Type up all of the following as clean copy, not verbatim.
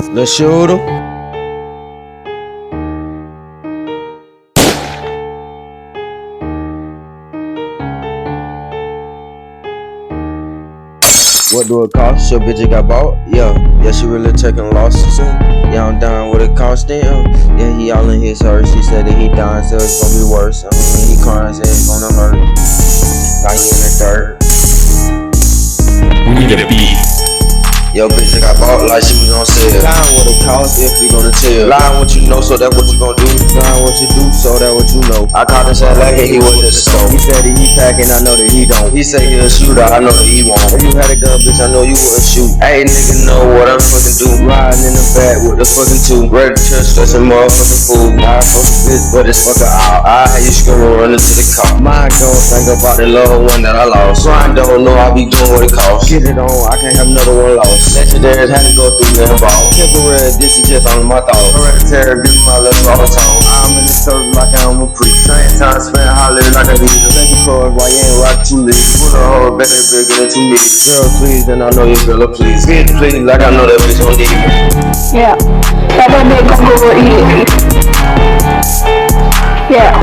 Let's shoot him. What do it cost? Your bitch got bought? Yeah, she really taking losses. Yeah, I'm down with it costing. Yeah, he all in his hurt. She said that he dying, so it's gonna be worse. He crying, said it's gonna hurt. Now he in the dirt. We need a beat. Yo, bitch got bought like she was on sale. Lying what it cost if you gonna tell. Lying what you know, so that's what you gonna do. Lying what you do, so that's what you know. I caught him said like he was just so. He said that he packing, I know that he don't. He said he a shooter, I know that he won't. If you had a gun, bitch, I know you wouldn't shoot. Hey, nigga know what I'm fucking do. Riding in the back with the fucking two. Ready to touch some motherfucking fool. I fuck a bitch, but it's fucking out. I had you screaming running to the car. Mind don't think about the little one that I lost. Grind don't know I be doing what it costs. Get it on, I can't have another one lost. Legendary had to go through that ball. Temporary, this is just on my thoughts. Hereditary, this my left all tone. I'm in the circle like I'm a priest. Same time spent hollering like a leader. Thank you for it, why you ain't rock too late. Put a whole better bigger than 2 meters. Girl, please, and I know your girl, please. Bitch, please, like I know that bitch gon' need me. Yeah, that bitch gon' go eat it. Yeah,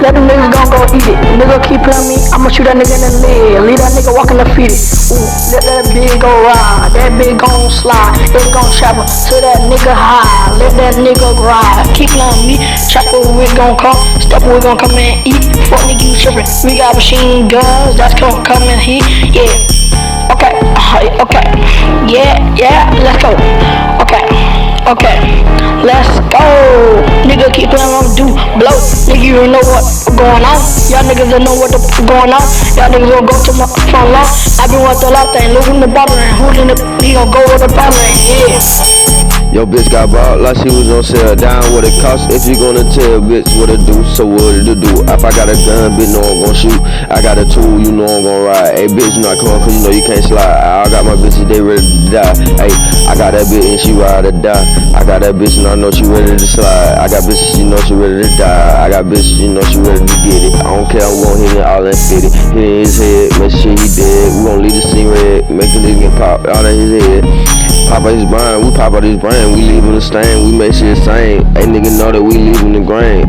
let them niggas gon' go eat it. Nigga keep playing me, I'ma shoot that nigga in the leg. Leave that nigga walking the feet. Ooh, let that bitch go ride. That bitch gon' slide. It gon' travel to that nigga high. Let that nigga ride. Keep playing me, chopper we gon' come. Stepper we gon' come and eat. Fuck nigga you trippin'. We got machine guns that's gon' come and heat. Yeah, okay, okay. Yeah, let's go. Okay, let's go. Nigga keep playing on do blow. Nigga you don't know what's going on. Y'all niggas don't know what the going on. Y'all niggas gonna go to my front lawn. I been with the lot thing, losing the bottle and who's in the he gon' go with the bottle and yeah. Yo, bitch got bought like she was on sale. Down what it cost if you gonna tell, bitch, what it do, so what it do. If I got a gun, bitch, know I'm gon' shoot. I got a tool, you know I'm gon' ride. Hey, bitch, you not coming cause you know you can't slide. I got my bitches, they ready to die. Hey, I got that bitch and she ride or die. I got that bitch and I know she ready to slide. I got bitches, you know she ready to die. I got bitches, you know she ready to get it. I don't care, I'm gon' hit it all and fit it. Hit in his head, make sure he dead. We gon' leave the scene red, make the nigga get pop out of his head. Pop out his brain, we pop out his brain, we leave him the stain, we make shit same. Hey, nigga know that we leaving the grain.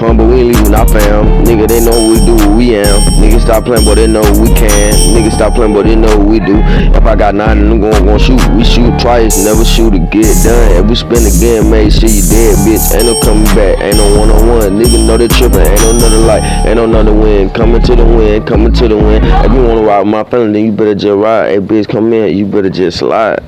But we ain't leaving our fam. Nigga, they know what we do, what we am. Nigga stop playing, but they know we can. Nigga stop playing, but they know what we do. If I got 9 and I'm gon' shoot, we shoot twice, never shoot to get done. If we spin again, make sure you dead, bitch. Ain't no coming back, ain't no one-on-one. Nigga know they trippin', ain't no another light, ain't no another win. Coming to the win, coming to the win. If you wanna ride with my family, then you better just ride. Hey, bitch, come in, you better just slide.